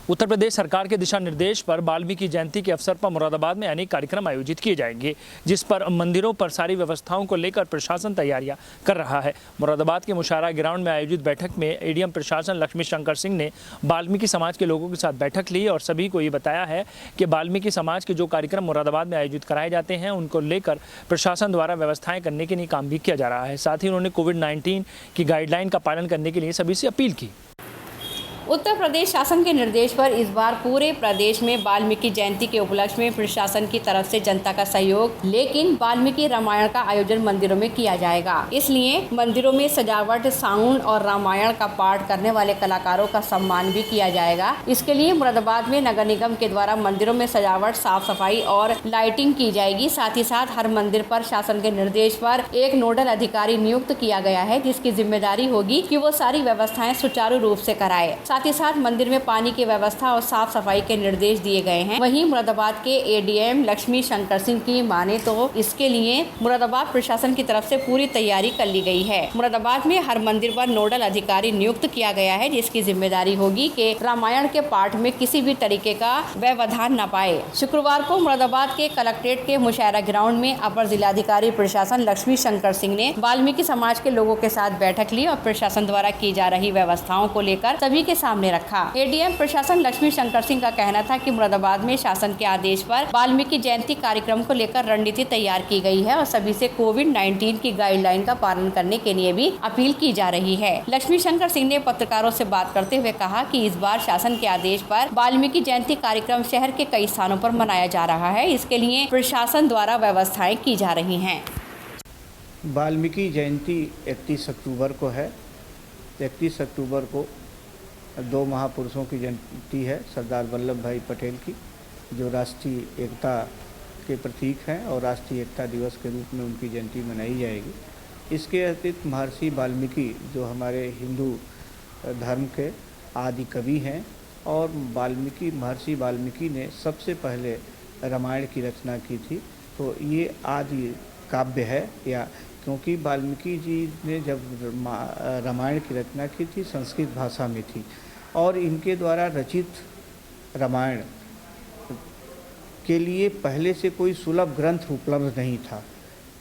उत्तर प्रदेश सरकार के दिशा निर्देश पर वाल्मीकि जयंती के अवसर पर मुरादाबाद में अनेक कार्यक्रम आयोजित किए जाएंगे, जिस पर मंदिरों पर सारी व्यवस्थाओं को लेकर प्रशासन तैयारियां कर रहा है। मुरादाबाद के मुशारा ग्राउंड में आयोजित बैठक में एडीएम प्रशासन लक्ष्मी शंकर सिंह ने वाल्मीकि समाज के लोगों के साथ बैठक ली और सभी को ये बताया है कि वाल्मीकि समाज के जो कार्यक्रम मुरादाबाद में आयोजित कराए जाते हैं उनको लेकर प्रशासन द्वारा व्यवस्थाएं करने के लिए काम भी किया जा रहा है। साथ ही उन्होंने कोविड-19 की गाइडलाइन का पालन करने के लिए सभी से अपील की। उत्तर प्रदेश शासन के निर्देश पर इस बार पूरे प्रदेश में वाल्मीकि जयंती के उपलक्ष्य में प्रशासन की तरफ से जनता का सहयोग, लेकिन वाल्मीकि रामायण का आयोजन मंदिरों में किया जाएगा। इसलिए मंदिरों में सजावट, साउंड और रामायण का पाठ करने वाले कलाकारों का सम्मान भी किया जाएगा। इसके लिए मुरादाबाद में नगर निगम के द्वारा मंदिरों में सजावट, साफ सफाई और लाइटिंग की जाएगी। साथ ही साथ हर मंदिर पर शासन के निर्देश पर एक नोडल अधिकारी नियुक्त किया गया है, जिसकी जिम्मेदारी होगी कि वो सारी व्यवस्थाएं सुचारू रूप से कराए। साथ ही साथ मंदिर में पानी की व्यवस्था और साफ सफाई के निर्देश दिए गए हैं। वहीं मुरादाबाद के एडीएम लक्ष्मी शंकर सिंह की माने तो इसके लिए मुरादाबाद प्रशासन की तरफ से पूरी तैयारी कर ली गई है। मुरादाबाद में हर मंदिर पर नोडल अधिकारी नियुक्त किया गया है, जिसकी जिम्मेदारी होगी कि रामायण के पाठ में किसी भी तरीके का व्यवधान न पाए। शुक्रवार को मुरादाबाद के कलेक्ट्रेट के मुशायरा ग्राउंड में अपर जिलाधिकारी प्रशासन लक्ष्मी शंकर सिंह ने वाल्मीकि समाज के लोगों के साथ बैठक ली और प्रशासन द्वारा की जा रही व्यवस्थाओं को लेकर सभी के सामने रखा। एडीएम प्रशासन लक्ष्मी शंकर सिंह का कहना था कि मुरादाबाद में शासन के आदेश पर वाल्मीकि जयंती कार्यक्रम को लेकर रणनीति तैयार की गई है और सभी से कोविड-19 की गाइडलाइन का पालन करने के लिए भी अपील की जा रही है। लक्ष्मी शंकर सिंह ने पत्रकारों से बात करते हुए कहा कि इस बार शासन के आदेश पर वाल्मीकि जयंती कार्यक्रम शहर के कई स्थानों पर मनाया जा रहा है। इसके लिए प्रशासन द्वारा व्यवस्थाएं की जा रही हैं। वाल्मीकि जयंती 31 अक्टूबर को है। 31 अक्टूबर को दो महापुरुषों की जयंती है, सरदार वल्लभ भाई पटेल की, जो राष्ट्रीय एकता के प्रतीक हैं और राष्ट्रीय एकता दिवस के रूप में उनकी जयंती मनाई जाएगी। इसके अतिरिक्त महर्षि वाल्मीकि जो हमारे हिंदू धर्म के आदि कवि हैं और महर्षि वाल्मीकि ने सबसे पहले रामायण की रचना की थी, तो ये आदि काव्य है। या क्योंकि वाल्मीकि जी ने जब रामायण की रचना की थी संस्कृत भाषा में थी और इनके द्वारा रचित रामायण के लिए पहले से कोई सुलभ ग्रंथ उपलब्ध नहीं था।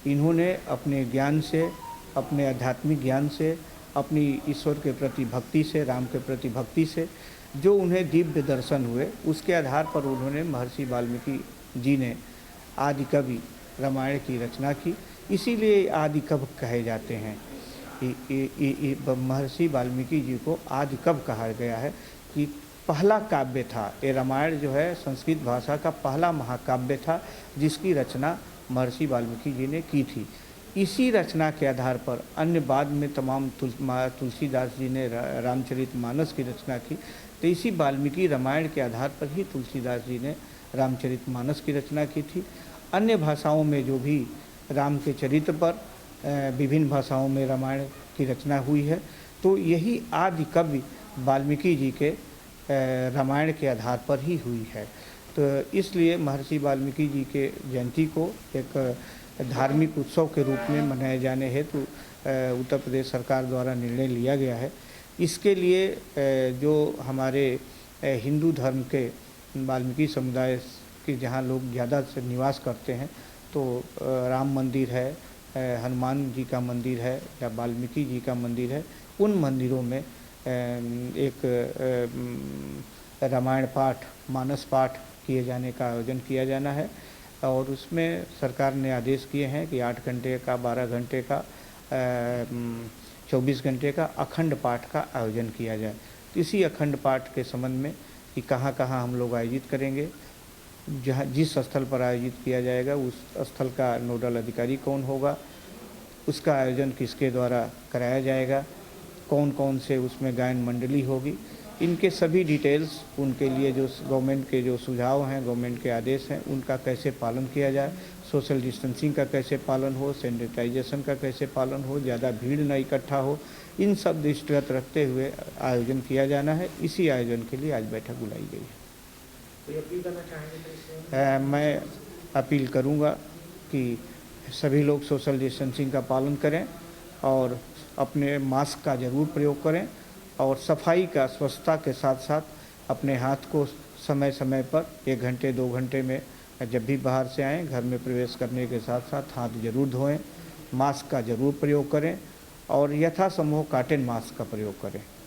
इन्होंने अपने ज्ञान से, अपने आध्यात्मिक ज्ञान से, अपनी ईश्वर के प्रति भक्ति से, राम के प्रति भक्ति से जो उन्हें दिव्य दर्शन हुए, उसके आधार पर उन्होंने महर्षि वाल्मीकि जी ने आदि कवि रामायण की रचना की। इसीलिए आदि कवि कहे जाते हैं। महर्षि वाल्मीकि जी को आदि कवि कहा गया है कि पहला काव्य था ये रामायण, जो है संस्कृत भाषा का पहला महाकाव्य था जिसकी रचना महर्षि वाल्मीकि जी ने की थी। इसी रचना के आधार पर अन्य बाद में तमाम तुलसीदास जी ने रामचरितमानस की रचना की, तो इसी वाल्मीकि रामायण के आधार पर ही तुलसीदास जी ने रामचरितमानस की रचना की थी। अन्य भाषाओं में जो भी राम के चरित्र पर विभिन्न भाषाओं में रामायण की रचना हुई है, तो यही आदि कवि वाल्मीकि जी के रामायण के आधार पर ही हुई है। तो इसलिए महर्षि वाल्मीकि जी के जयंती को एक धार्मिक उत्सव के रूप में मनाए जाने हेतु उत्तर प्रदेश सरकार द्वारा निर्णय लिया गया है। इसके लिए जो हमारे हिंदू धर्म के वाल्मीकि समुदाय के जहाँ लोग ज़्यादा से निवास करते हैं, तो राम मंदिर है, हनुमान जी का मंदिर है या वाल्मीकि जी का मंदिर है, उन मंदिरों में एक रामायण पाठ, मानस पाठ किए जाने का आयोजन किया जाना है और उसमें सरकार ने आदेश किए हैं कि 8 घंटे का, 12 घंटे का, 24 घंटे का अखंड पाठ का आयोजन किया जाए। तो इसी अखंड पाठ के संबंध में कि कहाँ कहाँ हम लोग आयोजित करेंगे, जहाँ जिस स्थल पर आयोजित किया जाएगा उस स्थल का नोडल अधिकारी कौन होगा, उसका आयोजन किसके द्वारा कराया जाएगा, कौन कौन से उसमें गायन मंडली होगी, इनके सभी डिटेल्स, उनके लिए जो गवर्नमेंट के जो सुझाव हैं, गवर्नमेंट के आदेश हैं, उनका कैसे पालन किया जाए, सोशल डिस्टेंसिंग का कैसे पालन हो, सैनिटाइजेशन का कैसे पालन हो, ज़्यादा भीड़ न इकट्ठा हो, इन सब दृष्टिगत रखते हुए आयोजन किया जाना है। इसी आयोजन के लिए आज बैठक बुलाई गई है। अपील करना चाहेंगे? मैं अपील करूंगा कि सभी लोग सोशल डिस्टेंसिंग का पालन करें और अपने मास्क का ज़रूर प्रयोग करें और सफाई का, स्वच्छता के साथ साथ अपने हाथ को समय समय पर 1 घंटे 2 घंटे में जब भी बाहर से आएँ घर में प्रवेश करने के साथ साथ हाथ जरूर धोएं, मास्क का जरूर प्रयोग करें और यथासंभव कॉटन मास्क का प्रयोग करें।